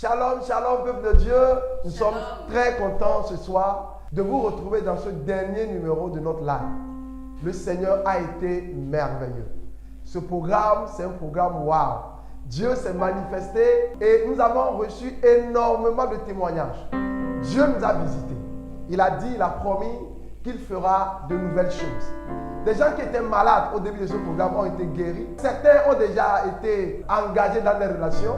Shalom, shalom, peuple de Dieu. Nous sommes très contents ce soir de vous retrouver dans ce dernier numéro de notre live. Le Seigneur a été merveilleux. Ce programme, c'est un programme wow. Dieu s'est manifesté et nous avons reçu énormément de témoignages. Dieu nous a visités. Il a dit, il a promis qu'il fera de nouvelles choses. Des gens qui étaient malades au début de ce programme ont été guéris. Certains ont déjà été engagés dans des relations.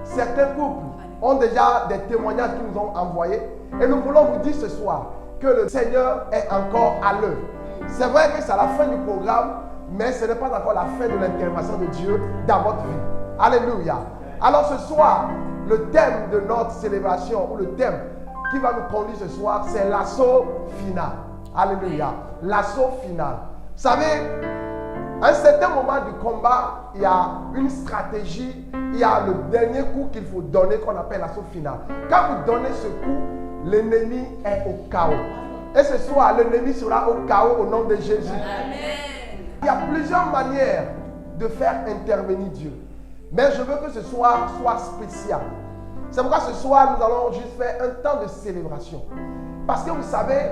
Certains couples ont déjà des témoignages qu'ils nous ont envoyés. Et nous voulons vous dire ce soir que le Seigneur est encore à l'œuvre. C'est vrai que c'est la fin du programme, mais ce n'est pas encore la fin de l'intervention de Dieu dans votre vie. Alléluia. Alors ce soir, le thème de notre célébration, ou le thème qui va nous conduire ce soir, c'est l'assaut final. Alléluia. L'assaut final. Vous savez, à un certain moment du combat, il y a une stratégie, il y a le dernier coup qu'il faut donner qu'on appelle l'assaut final. Quand vous donnez ce coup, l'ennemi est au chaos. Et ce soir, l'ennemi sera au chaos au nom de Jésus. Amen. Il y a plusieurs manières de faire intervenir Dieu. Mais je veux que ce soir soit spécial. C'est pourquoi ce soir, nous allons juste faire un temps de célébration. Parce que vous savez,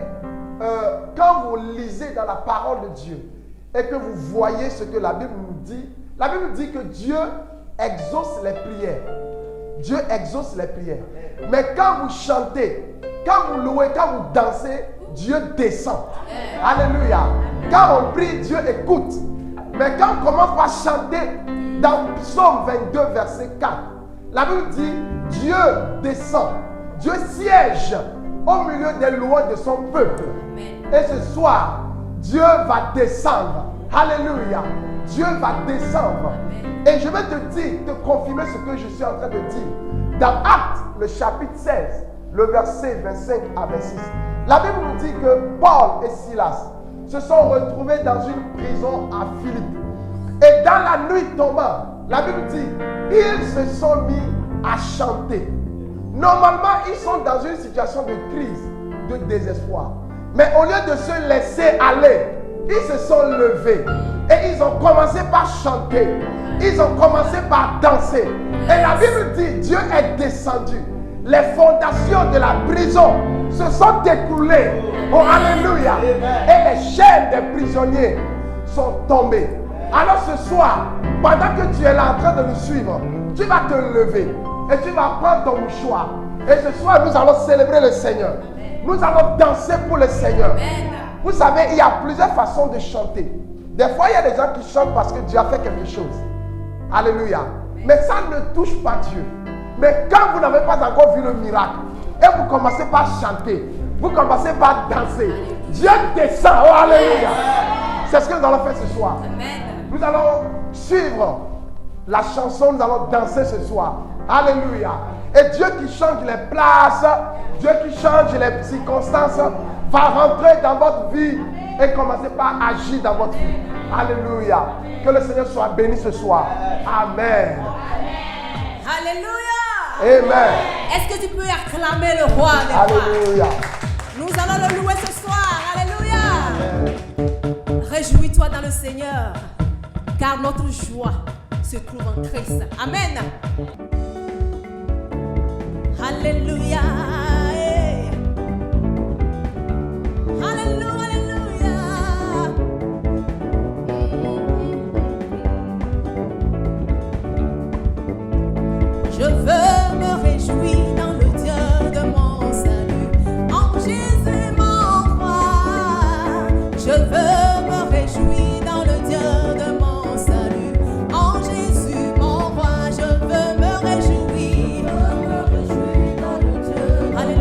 quand vous lisez dans la parole de Dieu et que vous voyez ce que la Bible dit que Dieu exauce les prières. Dieu exauce les prières. Mais quand vous chantez, quand vous louez, quand vous dansez, Dieu descend. Alléluia. Quand on prie, Dieu écoute. Mais quand on commence par chanter, dans Psaume 22, verset 4, la Bible dit, Dieu descend. Dieu siège au milieu des louanges de son peuple. Et ce soir, Dieu va descendre. Alléluia. Dieu va descendre. Et je vais te confirmer ce que je suis en train de dire. Dans Actes, le chapitre 16, le verset 25 à 26, la Bible nous dit que Paul et Silas se sont retrouvés dans une prison à Philippe. Et dans la nuit tombante, la Bible dit, ils se sont mis à chanter. Normalement, ils sont dans une situation de crise, de désespoir. Mais au lieu de se laisser aller, ils se sont levés. Et ils ont commencé par chanter. Ils ont commencé par danser. Et la Bible dit, Dieu est descendu. Les fondations de la prison se sont écroulées. Oh, alléluia. Et les chaînes des prisonniers sont tombées. Alors ce soir, pendant que tu es là en train de nous suivre, tu vas te lever et tu vas prendre ton mouchoir. Et ce soir, nous allons célébrer le Seigneur. Nous allons danser pour le Seigneur. Vous savez, il y a plusieurs façons de chanter. Des fois, il y a des gens qui chantent parce que Dieu a fait quelque chose. Alléluia. Mais ça ne touche pas Dieu. Mais quand vous n'avez pas encore vu le miracle, et vous commencez par chanter, vous commencez par danser, Dieu descend. Oh, alléluia. C'est ce que nous allons faire ce soir. Nous allons suivre la chanson, nous allons danser ce soir. Alléluia. Et Dieu qui change les places, Dieu qui change les circonstances, va rentrer dans votre vie et commencer par agir dans votre vie. Alléluia. Que le Seigneur soit béni ce soir. Amen. Alléluia. Amen. Est-ce que tu peux acclamer le roi des rois? Alléluia. Nous allons le louer ce soir. Alléluia. Réjouis-toi dans le Seigneur, car notre joie se trouve en Christ. Amen. Alléluia. Alléluia. Alléluia. Je veux me réjouir dans le Dieu de mon salut, en Jésus mon roi. Je veux me réjouir dans le Dieu de mon salut, en Jésus mon roi. Je veux me réjouir dans le Dieu. Alléluia.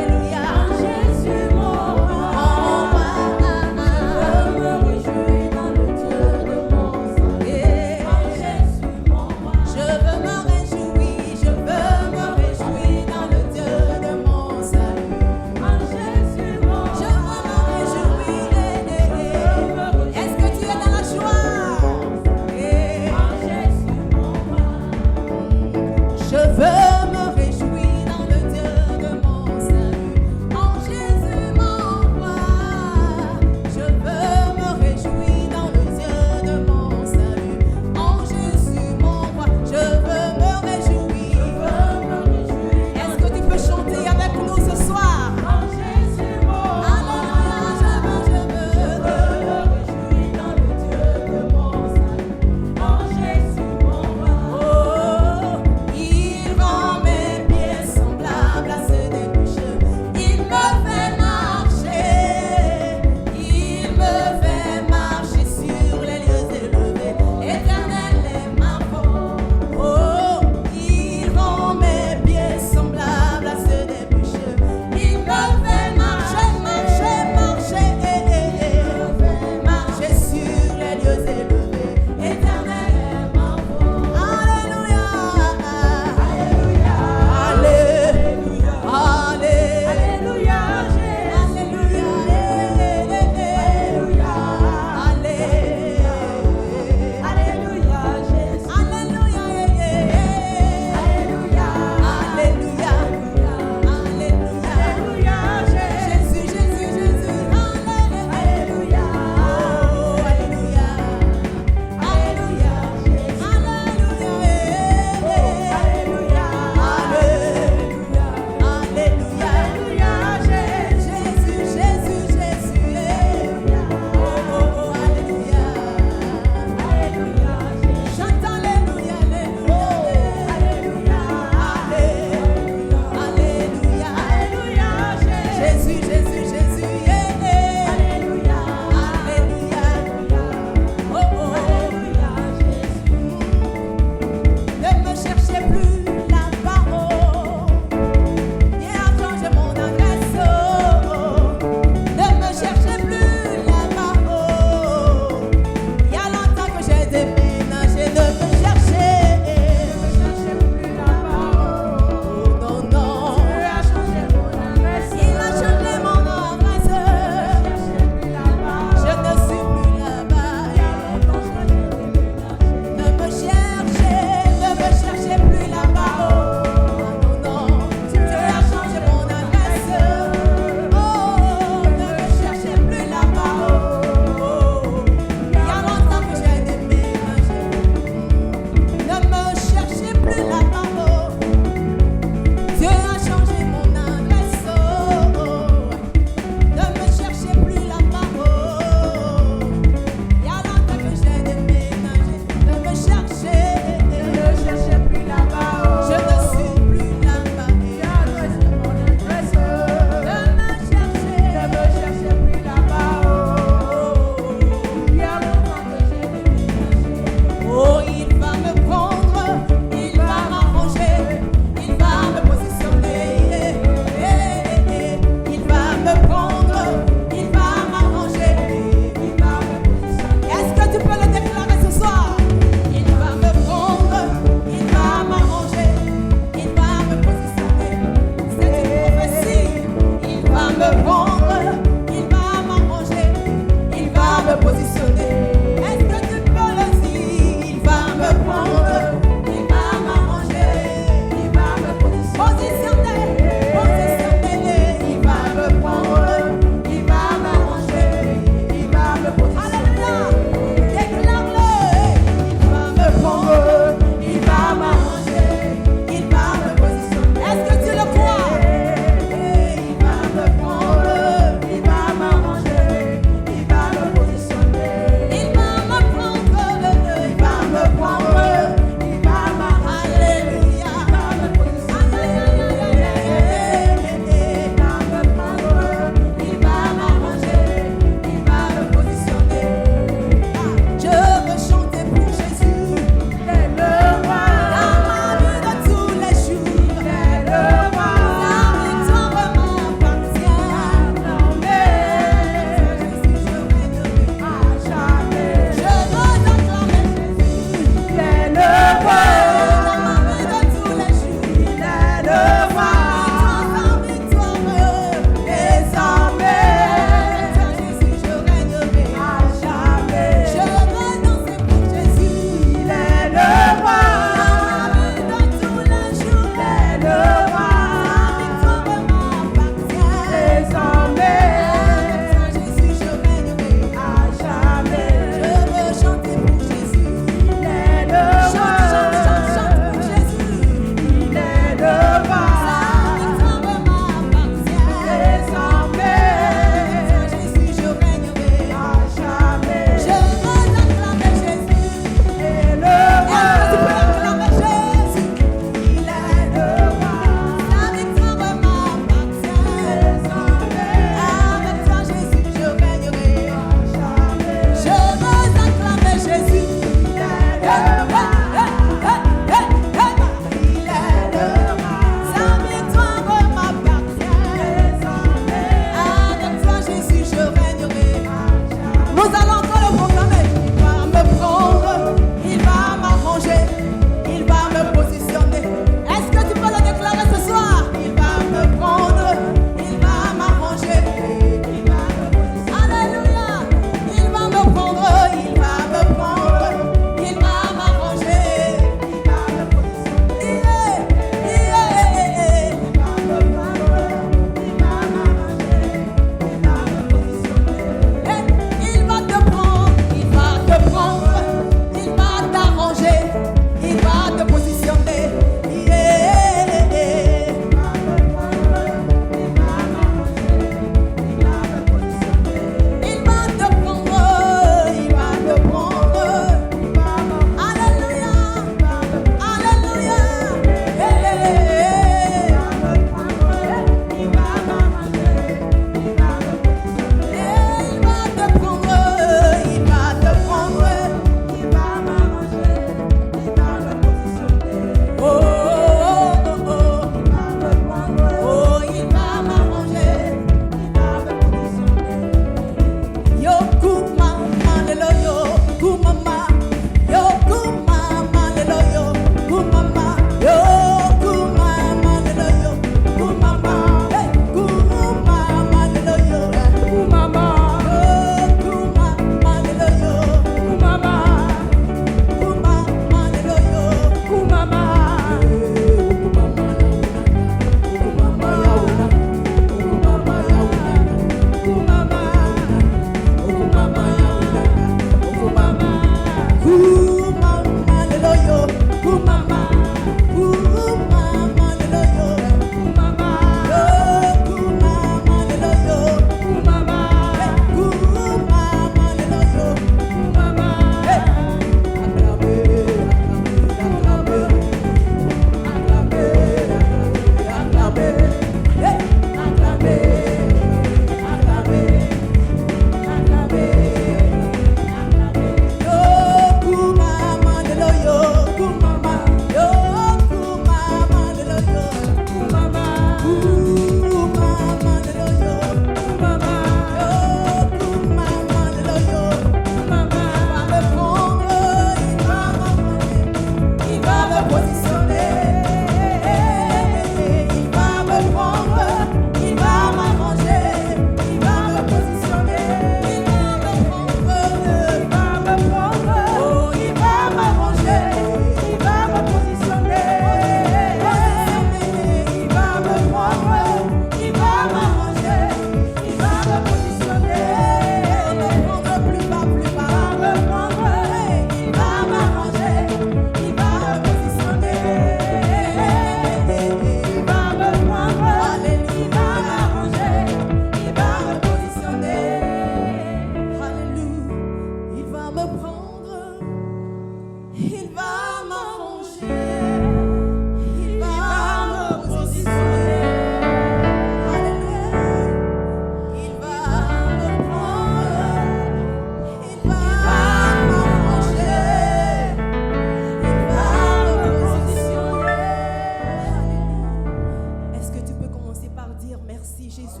Jésus.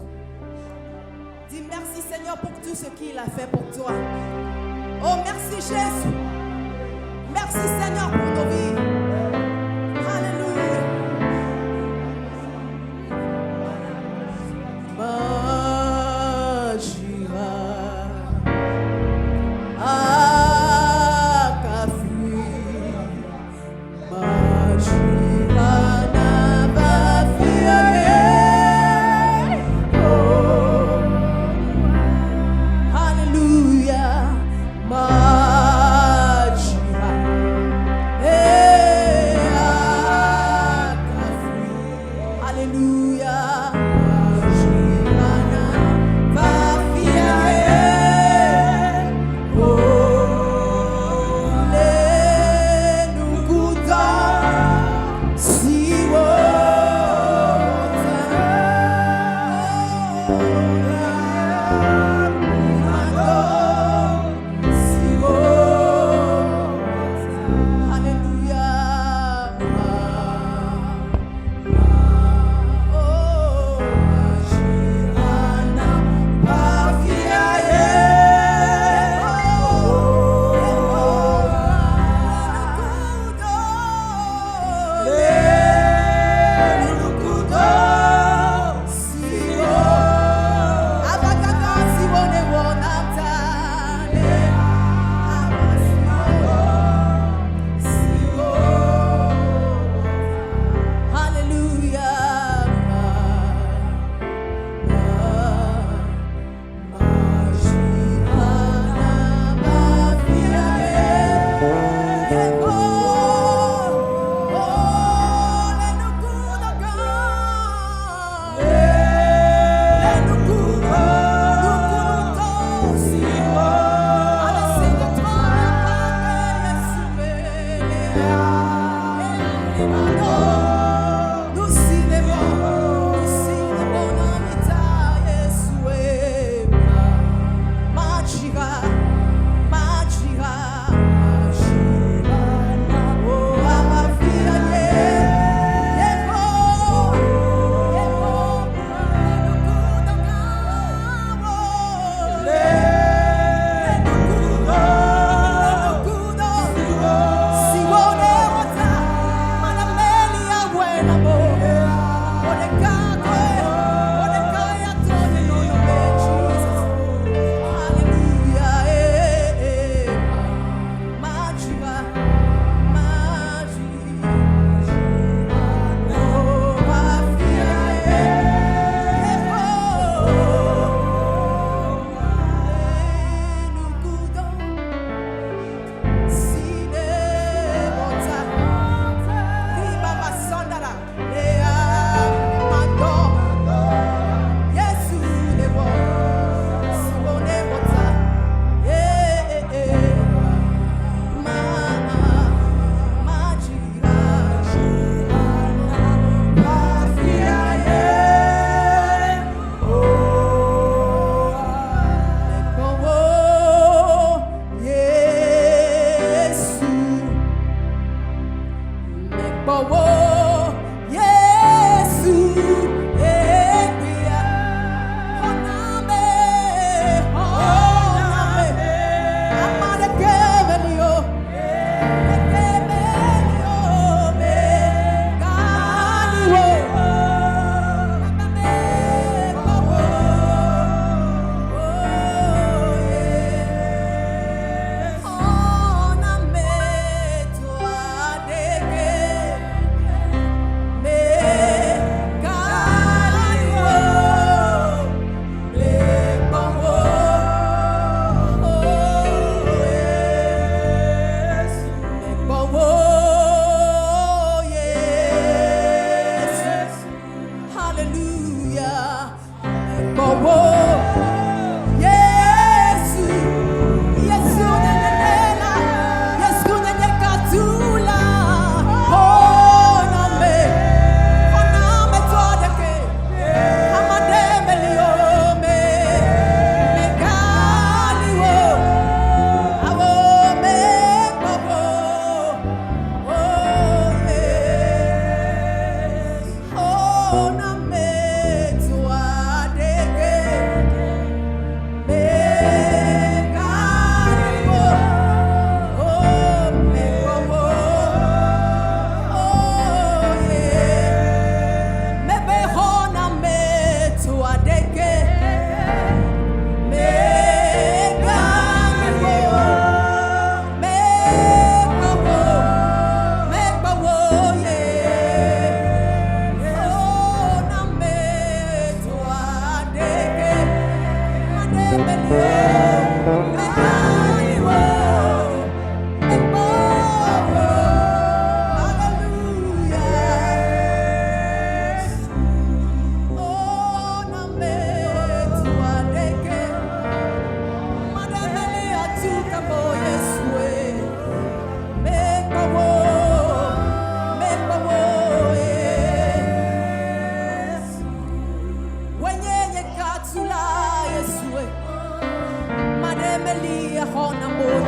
Dis merci Seigneur pour tout ce qu'il a fait pour toi. Oh merci Jésus. Merci Seigneur pour nos vies. Alléluia. Majira Akafui Majira Nabafia. Hallelujah. Majira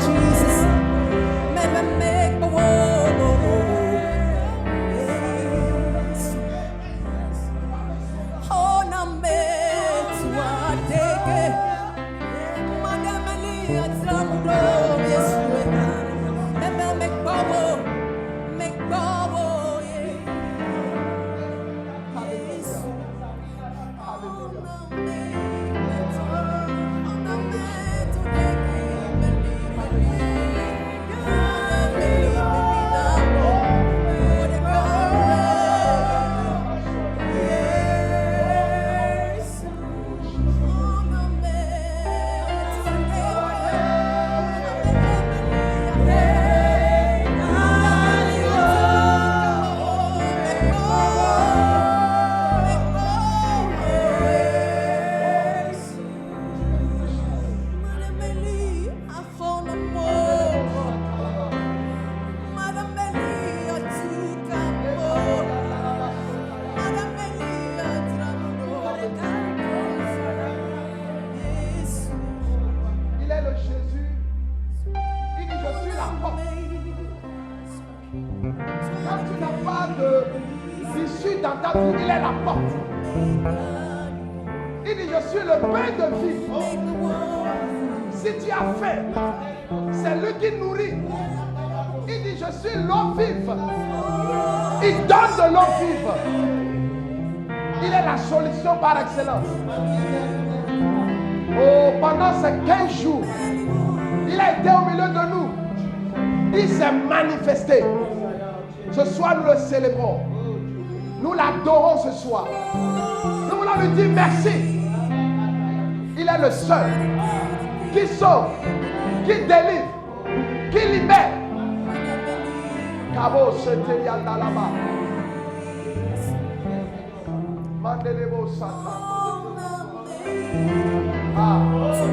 Jesus. Make a dans ta vie, il est la porte. Il dit, je suis le pain de vie. Si tu as faim, c'est lui qui nourrit. Il dit, je suis l'eau vive. Il donne de l'eau vive. Il est la solution par excellence. Oh, pendant ces 15 jours, il a été au milieu de nous. Il s'est manifesté. Ce soir, nous le célébrons. Nous l'adorons ce soir. Nous voulons lui dire merci. Il est le seul qui sauve, qui délivre, qui libère. Kabo c'était là-bas. Mandelebo Satan. Ah.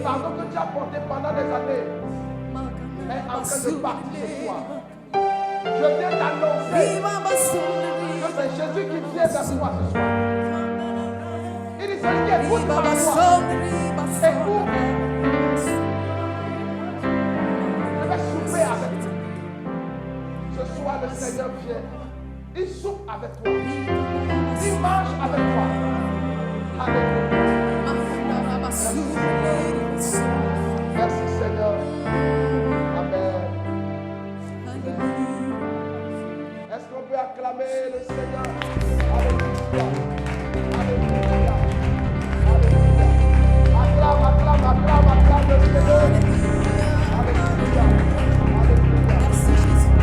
fardeau que tu as porté pendant des années est en train de partir ce soir. Je viens d'annoncer que c'est Jésus qui vient vers toi ce soir. Il dit celui qui écoute ma voix, écoute. Je vais souper avec toi. Ce soir, le Seigneur vient. Il soupe avec toi. Il mange avec toi. Alléluia. Merci Seigneur. Amen. Est-ce qu'on peut acclamer le Seigneur? Alléluia. Alléluia. Alléluia. Acclame, acclame, acclame, acclame le Seigneur. Alléluia. Alléluia. Merci Jésus.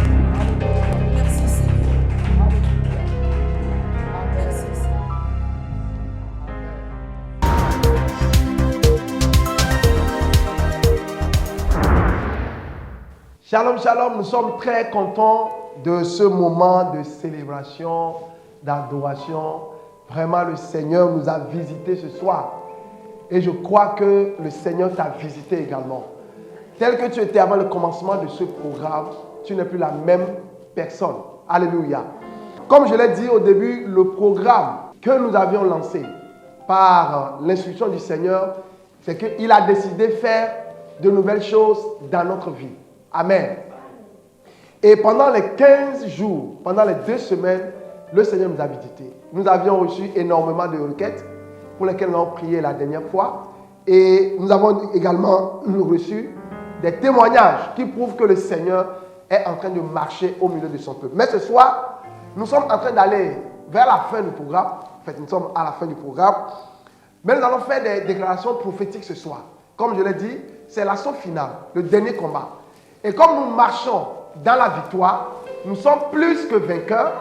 Alléluia. Merci Seigneur. Alléluia. Amen. Merci Seigneur. Shalom, shalom, nous sommes très contents de ce moment de célébration, d'adoration. Vraiment, le Seigneur nous a visités ce soir. Et je crois que le Seigneur t'a visité également. Tel que tu étais avant le commencement de ce programme, tu n'es plus la même personne. Alléluia. Comme je l'ai dit au début, le programme que nous avions lancé par l'instruction du Seigneur, c'est qu'il a décidé de faire de nouvelles choses dans notre vie. Amen. Et pendant les 15 jours, pendant les 2 semaines, le Seigneur nous a visités. Nous avions reçu énormément de requêtes pour lesquelles nous avons prié la dernière fois. Et nous avons également reçu des témoignages qui prouvent que le Seigneur est en train de marcher au milieu de son peuple. Mais ce soir, nous sommes en train d'aller vers la fin du programme. En fait, nous sommes à la fin du programme. Mais nous allons faire des déclarations prophétiques ce soir. Comme je l'ai dit, c'est l'assaut final, le dernier combat. Et comme nous marchons dans la victoire, nous sommes plus que vainqueurs.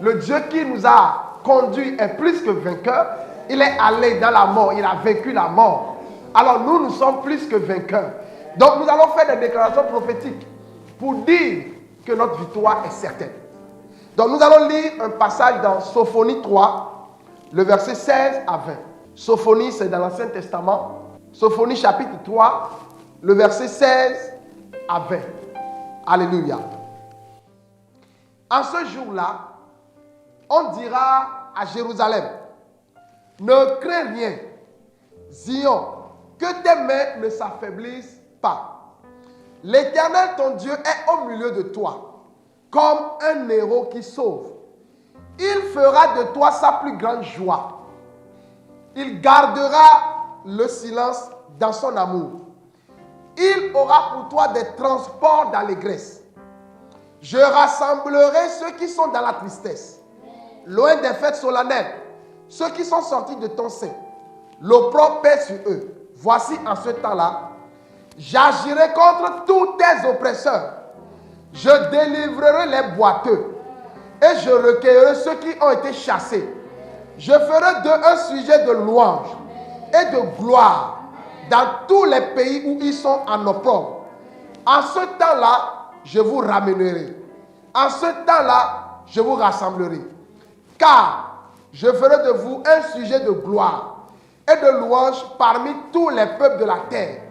Le Dieu qui nous a conduits est plus que vainqueur. Il est allé dans la mort, il a vaincu la mort. Alors nous sommes plus que vainqueurs. Donc nous allons faire des déclarations prophétiques pour dire que notre victoire est certaine. Donc nous allons lire un passage dans Sophonie 3, le verset 16 à 20. Sophonie, c'est dans l'Ancien Testament. Sophonie chapitre 3, le verset 16 à 20. Alléluia. En ce jour-là, on dira à Jérusalem, ne crains rien, Zion, que tes mains ne s'affaiblissent pas. L'Éternel, ton Dieu, est au milieu de toi, comme un héros qui sauve. Il fera de toi sa plus grande joie. Il gardera le silence dans son amour. Il aura pour toi des transports d'allégresse. Je rassemblerai ceux qui sont dans la tristesse, loin des fêtes solennelles, ceux qui sont sortis de ton sein. L'opprobre pèse sur eux. Voici en ce temps-là, j'agirai contre tous tes oppresseurs. Je délivrerai les boiteux et je recueillerai ceux qui ont été chassés. Je ferai d'eux un sujet de louange et de gloire dans tous les pays où ils sont en opprobre. En ce temps-là, je vous ramènerai. En ce temps-là, je vous rassemblerai. Car je ferai de vous un sujet de gloire et de louange parmi tous les peuples de la terre.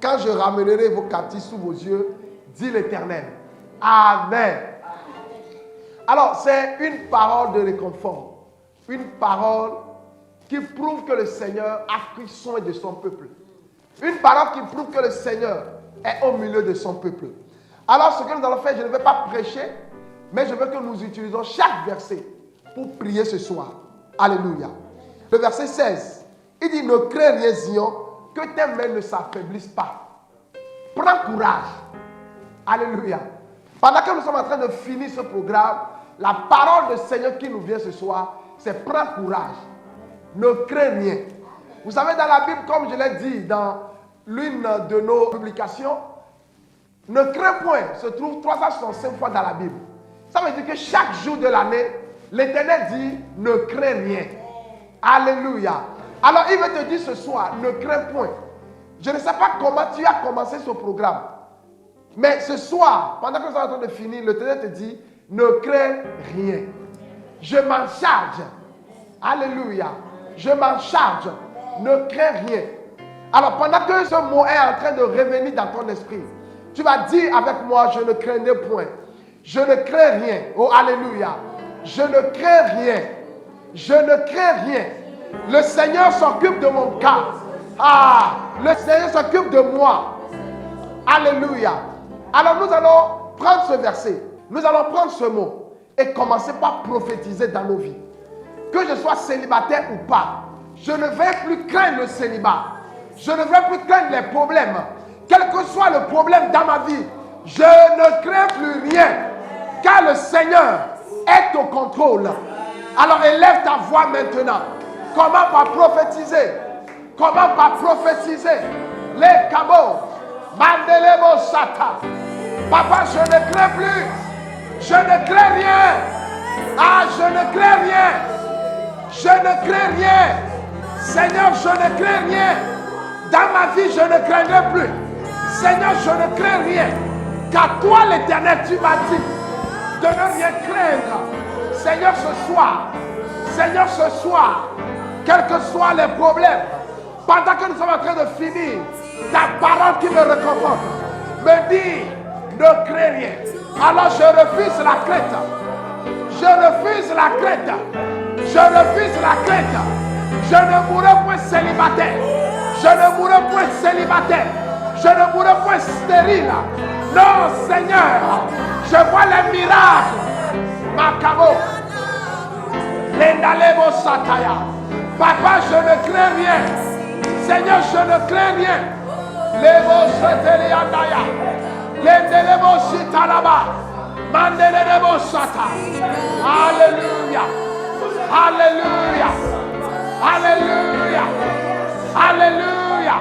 Quand je ramènerai vos captifs sous vos yeux, dit l'Éternel. Amen. Alors, c'est une parole de réconfort. Une parole qui prouve que le Seigneur a pris soin de son peuple. Une parole qui prouve que le Seigneur est au milieu de son peuple. Alors, ce que nous allons faire, je ne vais pas prêcher, mais je veux que nous utilisons chaque verset pour prier ce soir. Alléluia. Le verset 16, il dit, ne crains rien, Zion, que tes mains ne s'affaiblissent pas. Prends courage. Alléluia. Pendant que nous sommes en train de finir ce programme, la parole du Seigneur qui nous vient ce soir, c'est prends courage. Ne crains rien. Vous savez, dans la Bible, comme je l'ai dit dans l'une de nos publications, ne crains point se trouve 365 fois dans la Bible. Ça veut dire que chaque jour de l'année, l'Éternel dit ne crains rien. Alléluia. Alors il veut te dire ce soir, ne crains point. Je ne sais pas comment tu as commencé ce programme. Mais ce soir, pendant que nous sommes en train de finir, l'Éternel te dit, ne crains rien. Je m'en charge. Alléluia. Je m'en charge. Ne crains rien. Alors pendant que ce mot est en train de revenir dans ton esprit, tu vas dire avec moi, je ne craignais point. Je ne crains rien. Oh, alléluia. Je ne crains rien. Je ne crains rien. Le Seigneur s'occupe de mon cas. Ah, le Seigneur s'occupe de moi. Alléluia. Alors nous allons prendre ce verset. Nous allons prendre ce mot et commencer par prophétiser dans nos vies. Que je sois célibataire ou pas, je ne vais plus craindre le célibat. Je ne vais plus craindre les problèmes. Quel que soit le problème dans ma vie, je ne crains plus rien. Car le Seigneur est au contrôle. Alors élève ta voix maintenant. Comment pas prophétiser? Comment pas prophétiser? Les cabos. Mandelebo Sata. Papa, je ne crains plus. Je ne crains rien. Ah, je ne crains rien. Je ne crains rien. Seigneur, je ne crains rien. Dans ma vie, je ne craindrai plus. Seigneur, je ne crains rien. Car toi, l'Éternel, tu m'as dit de ne rien craindre. Seigneur, ce soir, quels que soient les problèmes, pendant que nous sommes en train de finir, ta parole qui me réconforte me dit, ne crains rien. Alors je refuse la crainte. Je refuse la crainte. Je refuse la crainte. Je ne mourrai point célibataire. Je ne mourrai point célibataire. Je ne mourrai point stérile. Non, Seigneur, je vois les miracles. Makabo. Lendalebo Sataya. Papa, je ne crains rien. Seigneur, je ne crains rien. Lebo Seteliandaya. Lendelebo Sitalaba. Mandelebo Sata. Alléluia. Alléluia. Alléluia. Alléluia.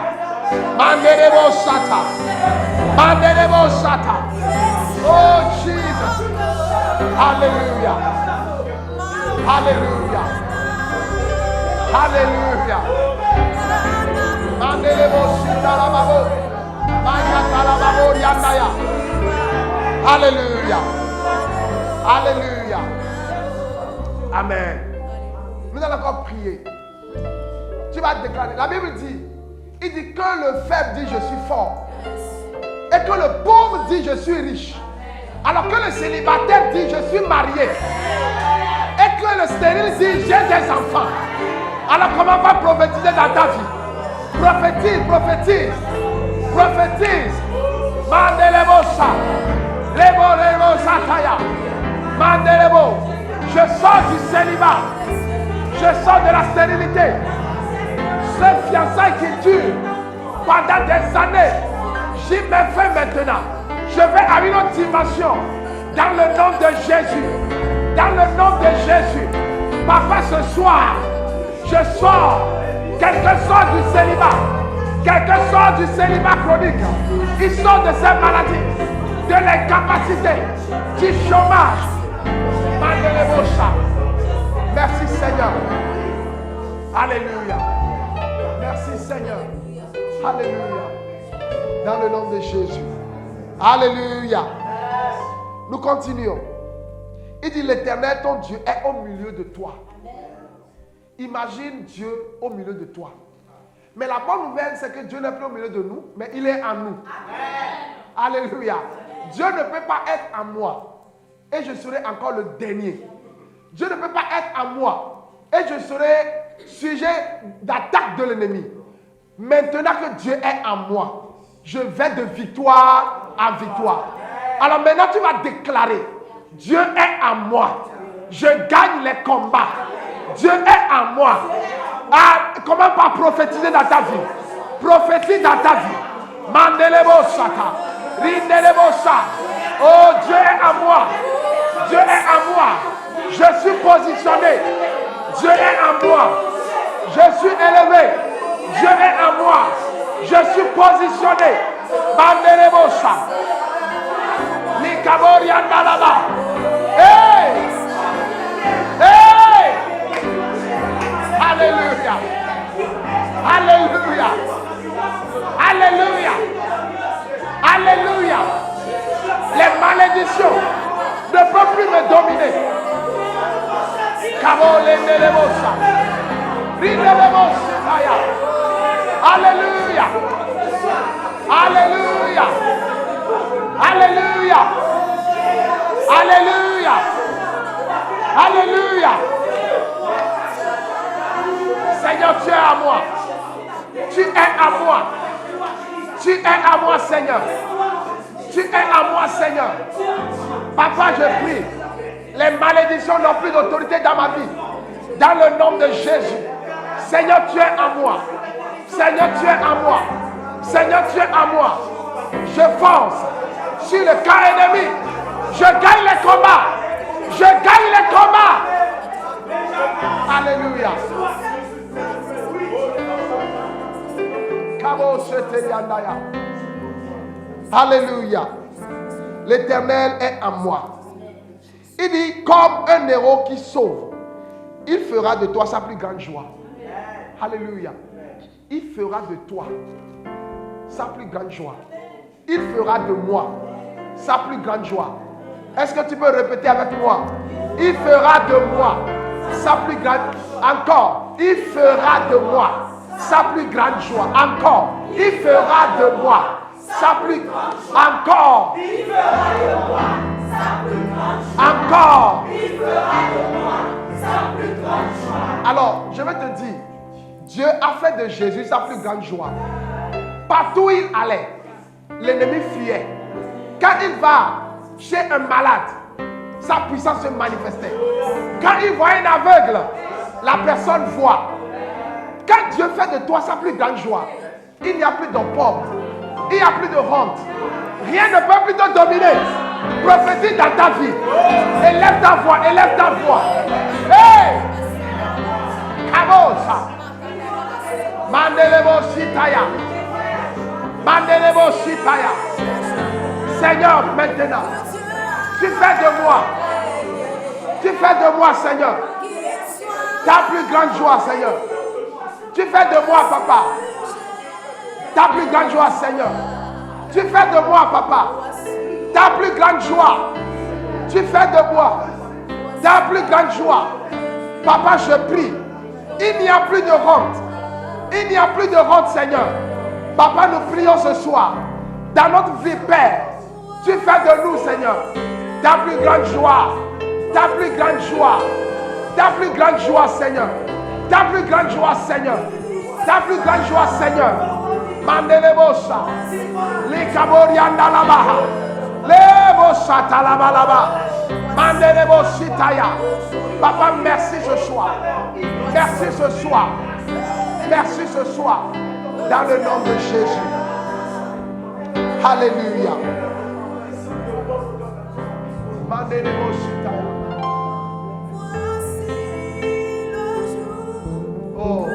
Mandelebo Sata. Mandelebo Sata. Oh Jesus. Alléluia. Alléluia. Alléluia. Mandelebo Sitalababo. Mayatalababo Yandaya. Alléluia. Alléluia. Amen. Nous allons encore prier. Tu vas déclarer. La Bible dit, il dit que le faible dit je suis fort. Et que le pauvre dit je suis riche. Alors que le célibataire dit je suis marié. Et que le stérile dit j'ai des enfants. Alors comment va prophétiser dans ta vie? Prophétise, prophétise. Prophétise. Mandelebo sa. Lebo lebo sataya. Mandelebo. Je sors du célibat. Je sors de la stérilité. Ce fiançailles qui dure pendant des années, j'y mets fin maintenant. Je vais à une autre dimension. Dans le nom de Jésus. Dans le nom de Jésus. Papa, ce soir, je sors. Quelqu'un sort du célibat. Quelqu'un sort du célibat chronique. Il sort de ces maladies, de l'incapacité, du chômage. Merci Seigneur. Alléluia. Merci Seigneur. Alléluia. Dans le nom de Jésus. Alléluia. Nous continuons. Il dit l'Éternel, ton Dieu, est au milieu de toi. Imagine Dieu au milieu de toi. Mais la bonne nouvelle, c'est que Dieu n'est plus au milieu de nous, mais il est en nous. Alléluia. Dieu ne peut pas être en moi et je serai encore le dernier. Dieu ne peut pas être en moi et je serai sujet d'attaque de l'ennemi. Maintenant que Dieu est en moi, je vais de victoire en victoire. Alors maintenant tu vas déclarer, Dieu est en moi. Je gagne les combats. Dieu est en moi. Ah, comment pas prophétiser dans ta vie? Prophétise dans ta vie. Mandelebo Sata. Rindelebo Sa. Oh, Dieu est en moi. Dieu est en moi. Je suis positionné. Dieu est en moi. Je suis élevé. Dieu est en moi. Je suis positionné. Mandelebo Sa. Likaborian Dalaba. Hey! Hey! Alléluia. Alléluia. Alléluia. Alléluia. Les malédictions ne peuvent plus me dominer. Alléluia. Alléluia. Alléluia. Alléluia. Alléluia. Seigneur, tu es à moi. Tu es à moi. Tu es à moi, Seigneur. Tu es à moi, Seigneur. Papa, je prie. Les malédictions n'ont plus d'autorité dans ma vie. Dans le nom de Jésus. Seigneur, tu es à moi. Seigneur, tu es à moi. Seigneur, tu es à moi. Je fonce sur le camp ennemi. Je gagne les combats. Je gagne les combats. Alléluia. Alléluia. L'Éternel est à moi. Il dit, comme un héros qui sauve, il fera de toi sa plus grande joie. Alléluia. Il fera de toi sa plus grande joie. Il fera de moi sa plus grande joie. Est-ce que tu peux répéter avec moi? Il fera de moi sa plus grande. Encore. Il fera de moi sa plus grande joie. Encore. Il fera de moi sa plus. Encore. Il fera de moi sa plus grande joie. Encore. Il fera de moi sa plus grande joie. Alors, je vais te dire, Dieu a fait de Jésus sa plus grande joie. Partout où il allait, l'ennemi fuyait. Quand il va chez un malade, sa puissance se manifestait. Quand il voit un aveugle, la personne voit. Quand Dieu fait de toi sa plus grande joie, il n'y a plus de pauvre, il n'y a plus de honte. Rien ne peut plus te dominer. Prophétise dans ta vie. Élève ta voix, élève ta voix. Hey! Kabosa. Mandelebo Sitaya. Mandelebo Sitaya. Seigneur, maintenant, tu fais de moi, Seigneur, ta plus grande joie, Seigneur. Tu fais de moi, Papa, ta plus grande joie, Seigneur. Tu fais de moi, Papa, ta plus grande joie. Tu fais de moi ta plus grande joie. Papa, je prie. Il n'y a plus de honte. Il n'y a plus de honte, Seigneur. Papa, nous prions ce soir. Dans notre vie, Père, tu fais de nous, Seigneur, ta plus grande joie. Ta plus grande joie. Ta plus grande joie, Seigneur. Ta plus grande joie, Seigneur. Ta plus grande joie, Seigneur. Mandelebosa. Likaborianda labaha. Lebosa talabalaba. Mandelebositaya. Papa, merci ce soir. Merci ce soir. Merci ce soir. Dans le nom de Jésus. Alléluia. Mandelebositaya. Oh.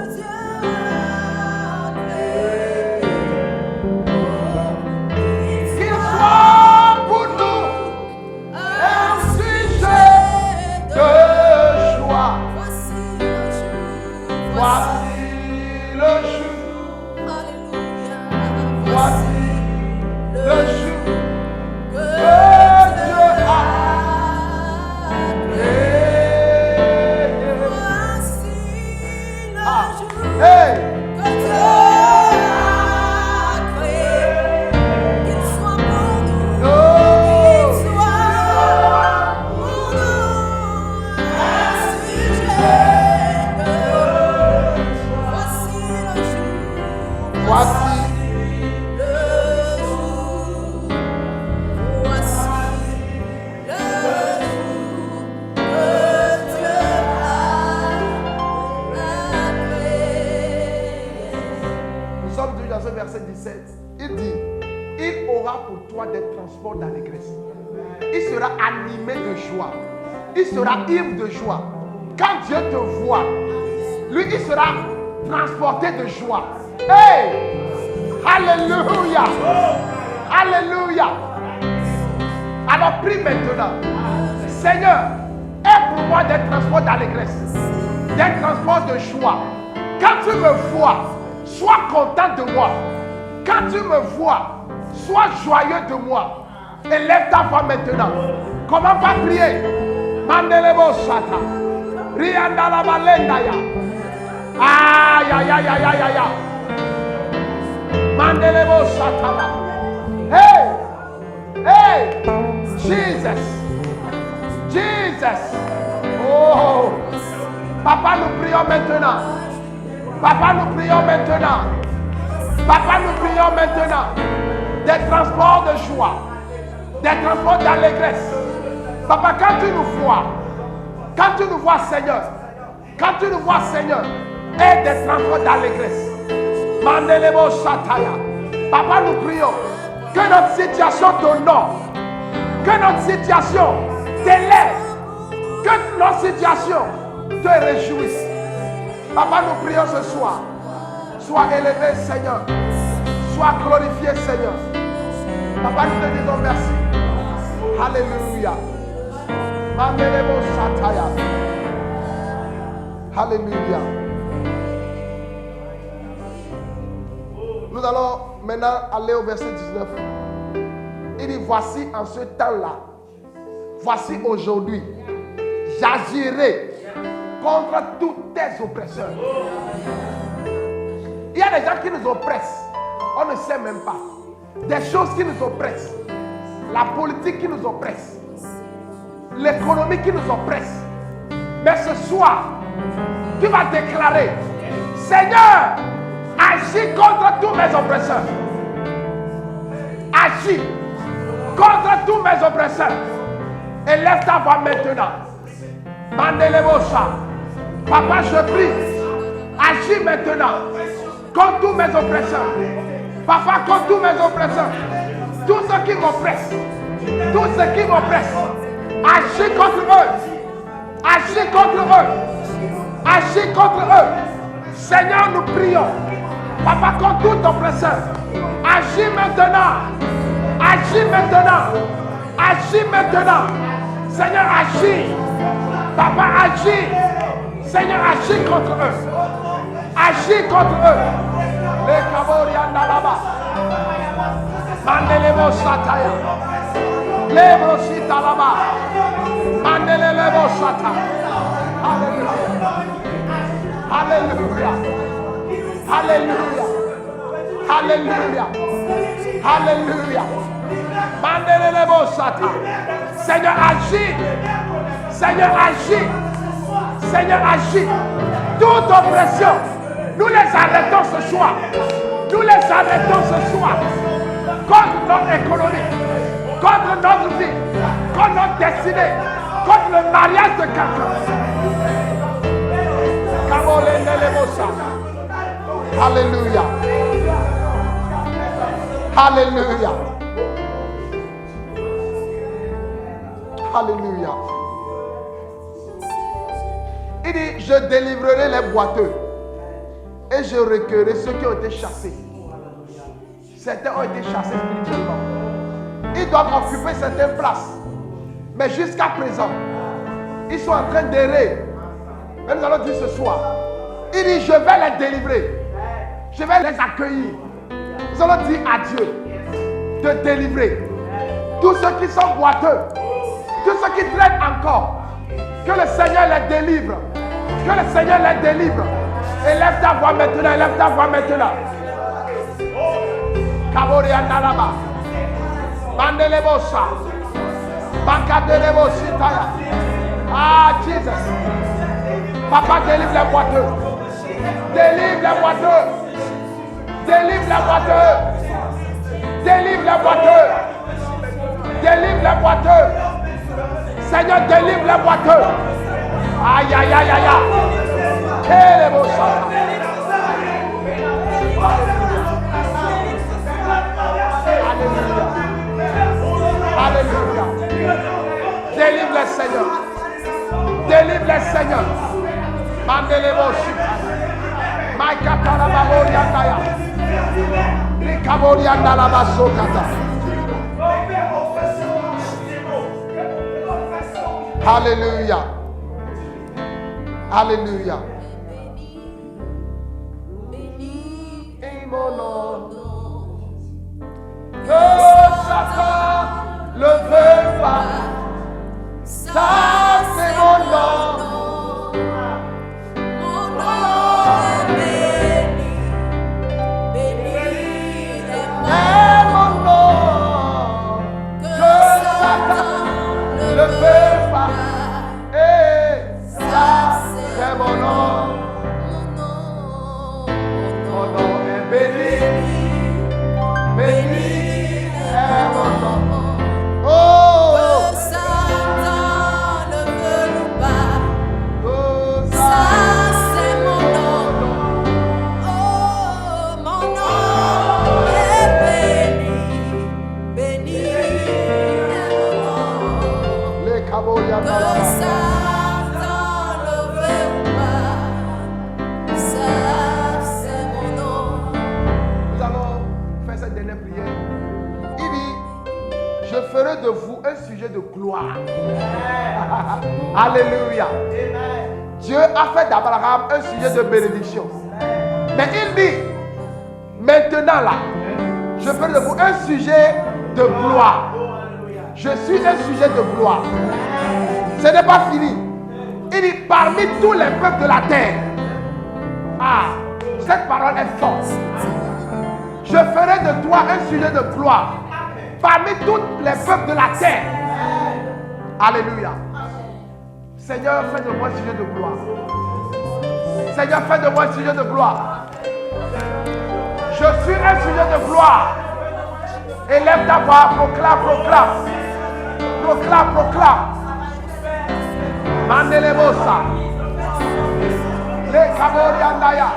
Ivre de joie. Quand Dieu te voit, lui il sera transporté de joie. Hey! Alléluia! Alléluia! Alors prie maintenant. Seigneur, aide pour moi d'être transport d'allégresse, d'être transport de joie. Quand tu me vois, sois content de moi. Quand tu me vois, sois joyeux de moi. Élève ta voix maintenant. Comment pas prier? Mandelebo Sata. Rianda la balenda ya. Aïe aïe aïe aïe aïe aïe. Mandelebo Satana. Hey! Hey! Jesus! Jesus! Oh! Papa, nous prions maintenant. Papa, nous prions maintenant. Papa, nous prions maintenant. Des transports de joie. Des transports d'allégresse. Papa, quand tu nous vois, Seigneur, quand tu nous vois, Seigneur, et des transports d'allégresse. Mandelebo Sataya. Papa, nous prions que notre situation t'honore, que notre situation t'élève, que notre situation te réjouisse. Papa, nous prions ce soir. Sois élevé, Seigneur. Sois glorifié, Seigneur. Papa, nous te disons merci. Alléluia. Mandelebo Sataya. Alléluia. Nous allons maintenant aller au verset 19. Il dit, voici en ce temps-là, voici aujourd'hui, j'agirai contre tous tes oppresseurs. Il y a des gens qui nous oppressent, on ne sait même pas. Des choses qui nous oppressent, la politique qui nous oppresse, l'économie qui nous oppresse. Mais ce soir, tu vas déclarer, Seigneur, agis contre tous mes oppresseurs. Agis contre tous mes oppresseurs. Et lève ta voix maintenant. Mandelebosa. Papa, je prie. Agis maintenant contre tous mes oppresseurs. Papa, contre tous mes oppresseurs. Tous ceux qui m'oppressent. Tous ceux qui m'oppressent. Agis contre eux. Agis contre eux. Agis contre eux. Seigneur, nous prions. Papa, contre tout oppresseur. Agis maintenant. Agis maintenant. Agis maintenant. Seigneur, agis. Papa, agis. Seigneur, agis contre eux. Agis contre eux. Les Kaborianda là-bas. Mandelebo Sataya. Les Brosita là-bas. Mandelebo Sata. Alléluia. Alléluia. Alléluia. Alléluia. Mandelebo Sata. Seigneur, agis. Seigneur, agis. Seigneur, agis. Toute oppression, nous les arrêtons ce soir. Nous les arrêtons ce soir. Contre notre économie, contre notre vie, contre notre destinée, contre le mariage de quelqu'un. Alléluia. Alléluia. Alléluia. Il dit, je délivrerai les boiteux et je recueillerai ceux qui ont été chassés. Certains ont été chassés spirituellement. Ils doivent occuper certaines places. Mais jusqu'à présent, ils sont en train d'errer. Mais nous allons dire ce soir, il dit, je vais les délivrer. Je vais les accueillir. Nous allons dire à Dieu de délivrer tous ceux qui sont boiteux, tous ceux qui traînent encore. Que le Seigneur les délivre. Que le Seigneur les délivre. Élève ta voix maintenant, élève ta voix maintenant. Kaborianda là-bas. Mandelebosa. Bankadelebositaya. Ah, Jesus. Papa, délivre les boiteux. Délivre les boiteux. Délivre les boiteux. Délivre les boiteux. Délivre les boiteux. Seigneur, délivre les boiteux. Aïe, aïe, aïe, aïe, aïe. Quel est beau ça. Alléluia. Alléluia. Délivre les Seigneur. Délivre les Seigneur. Mandeleboshi. Maikatala baboriandaya. Rikaboriandala basokata. Alléluia. Alléluia. Et mon nom, que Satan le veut pas. Ça c'est mon nom. Mon nom est béni, béni est de vous un sujet de gloire. Alléluia. Dieu a fait d'Abraham un sujet de bénédiction. Mais il dit, maintenant là, je fais de vous un sujet de gloire. Je suis un sujet de gloire. Ce n'est pas fini. Il dit, parmi tous les peuples de la terre. Ah, cette parole est forte. Je ferai de toi un sujet de gloire. Parmi tous les peuples de la terre. Alléluia. Seigneur, fais de moi un sujet de gloire. Seigneur, fais de moi un sujet de gloire. Je suis un sujet de gloire. Élève ta voix, proclame, proclame. Proclame, proclame. Mandelebosa. Le Kabori Andaya.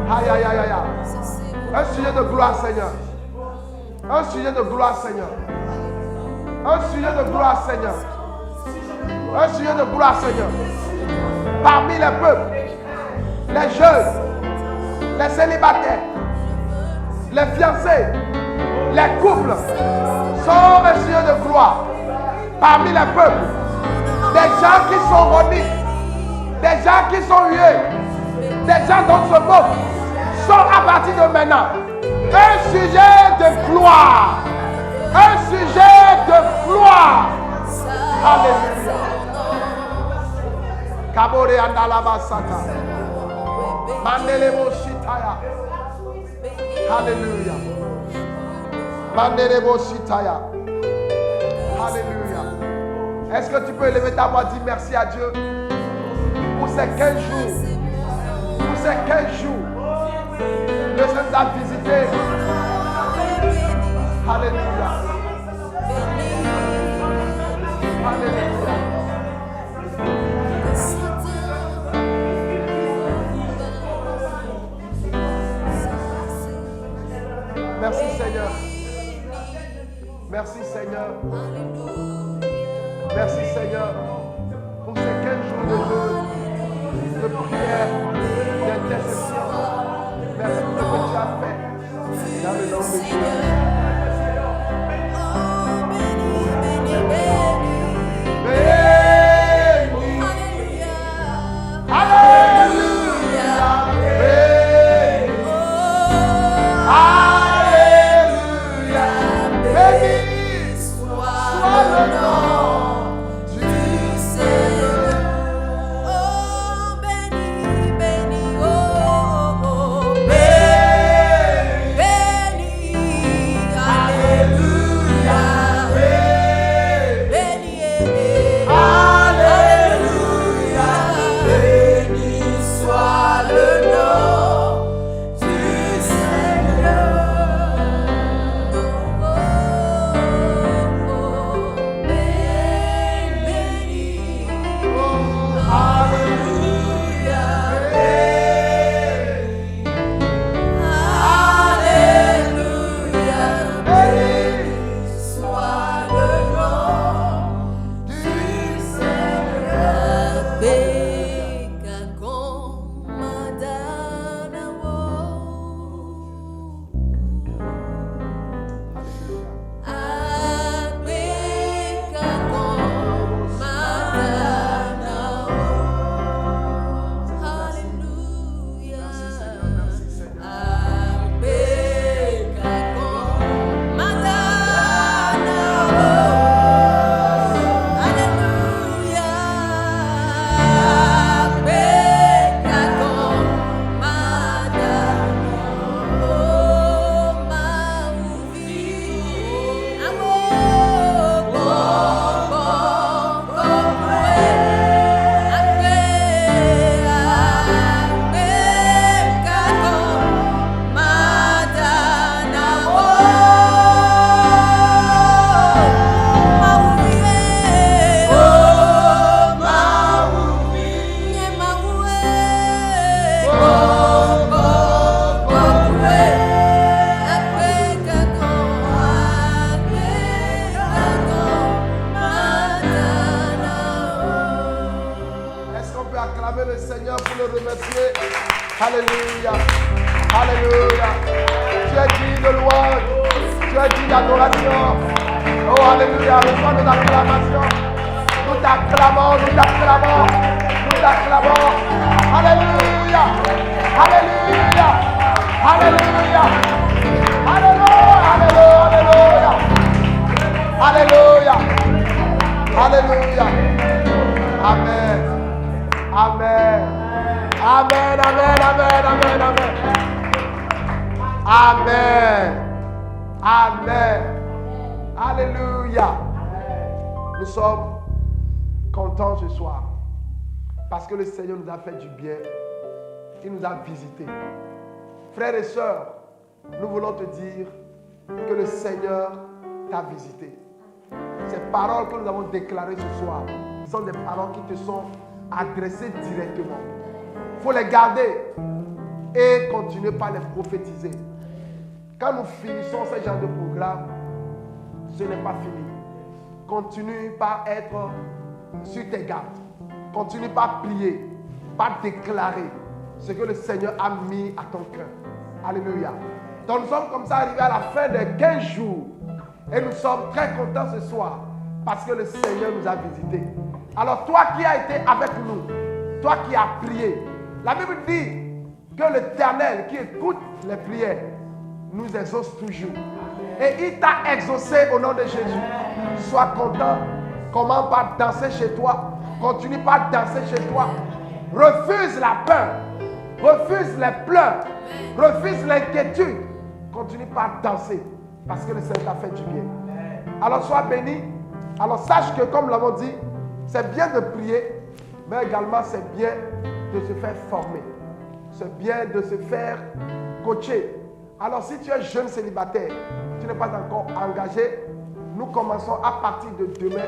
Aïe, aïe, aïe, aïe. Un sujet de gloire, Seigneur. Un sujet de gloire, Seigneur. Un sujet de gloire, Seigneur. Un sujet de gloire, Seigneur. Parmi les peuples, les jeunes, les célibataires, les fiancés, les couples sont un sujet de gloire. Parmi les peuples, des gens qui sont remis, des gens qui sont hués, des gens dont se moquent, sont à partir de maintenant un sujet de gloire. Un sujet de gloire. Alléluia. Kabore andalaba sata. Mandelebo shitaya. Alléluia. Mandelebo shitaya. Alléluia. Est-ce que tu peux élever ta voix et dire merci à Dieu pour ces 15 jours? Pour ces 15 jours. Le Seigneur t'a visité. Alléluia. Alléluia. Merci Seigneur. Merci Seigneur. Merci Seigneur pour ces 15 jours de jeûne, de prière, d'intercession. Merci pour ce que tu as fait dans le nom de Jésus. Alléluia. Tu es digne de louange. Tu es digne d'adoration. Oh, alléluia. Reçois nos acclamations. Nous t'acclamons, nous t'acclamons. Nous t'acclamons. Alléluia. Alléluia. Alléluia. Alléluia. Alléluia. Alléluia. Alléluia. Amen. Amen. Amen. Amen. Amen. Amen. Amen. Amen. Amen. Alléluia. Nous sommes contents ce soir parce que le Seigneur nous a fait du bien. Il nous a visités. Frères et sœurs, nous voulons te dire que le Seigneur t'a visité. Ces paroles que nous avons déclarées ce soir sont des paroles qui te sont adressées directement. Il faut les garder et continuer par les prophétiser. Quand nous finissons ce genre de programme, ce n'est pas fini. Continue par être sur tes gardes. Continue par prier, par déclarer ce que le Seigneur a mis à ton cœur. Alléluia. Donc nous sommes comme ça arrivés à la fin des 15 jours. Et nous sommes très contents ce soir parce que le Seigneur nous a visités. Alors toi qui as été avec nous, toi qui as prié, la Bible dit que l'Éternel qui écoute les prières nous exauce toujours. Et il t'a exaucé au nom de Jésus. Sois content. Commence par danser chez toi. Continue par danser chez toi. Refuse la peur. Refuse les pleurs. Refuse l'inquiétude. Continue par danser. Parce que le Seigneur t'a fait du bien. Alors sois béni. Alors sache que comme nous l'avons dit, c'est bien de prier, mais également c'est bien de se faire former. C'est bien de se faire coacher. Alors si tu es jeune célibataire, tu n'es pas encore engagé, nous commençons à partir de demain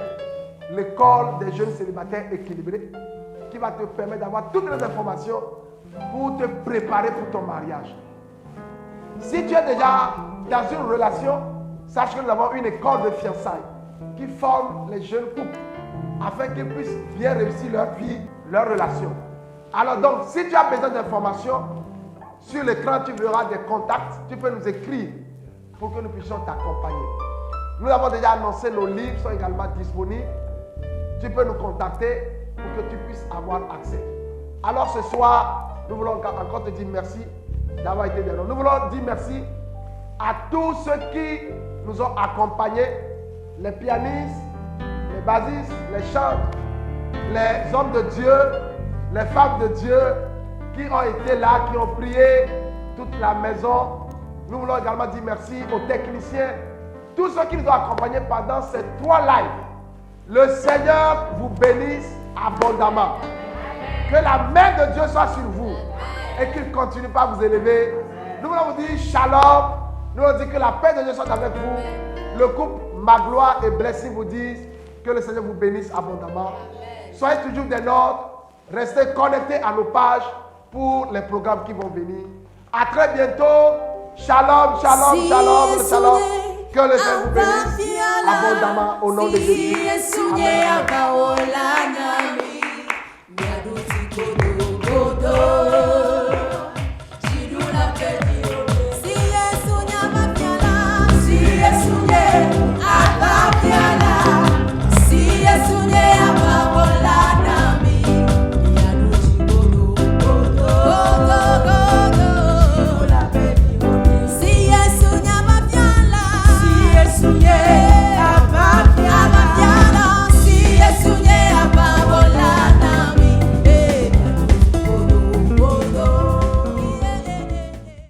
l'école des jeunes célibataires équilibrés qui va te permettre d'avoir toutes les informations pour te préparer pour ton mariage. Si tu es déjà dans une relation, sache que nous avons une école de fiançailles qui forme les jeunes couples afin qu'ils puissent bien réussir leur vie, leur relation. Alors donc, si tu as besoin d'informations, sur l'écran tu verras des contacts, tu peux nous écrire pour que nous puissions t'accompagner. Nous avons déjà annoncé, nos livres sont également disponibles. Tu peux nous contacter pour que tu puisses avoir accès. Alors ce soir, nous voulons encore te dire merci d'avoir été là. Nous voulons dire merci à tous ceux qui nous ont accompagnés, les pianistes, les bassistes, les chantres, les hommes de Dieu, les femmes de Dieu qui ont été là, qui ont prié toute la maison. Nous voulons également dire merci aux techniciens, tous ceux qui nous ont accompagnés pendant ces 3 lives. Le Seigneur vous bénisse abondamment. Que la main de Dieu soit sur vous et qu'il continue par vous élever. Nous voulons vous dire shalom. Nous voulons dire que la paix de Dieu soit avec vous. Le couple Magloire et Blessing vous disent que le Seigneur vous bénisse abondamment. Soyez toujours des nôtres. Restez connectés à nos pages pour les programmes qui vont venir. À très bientôt. Shalom, shalom, shalom, shalom. Que le Seigneur vous bénisse abondamment au nom de Jésus. Amen.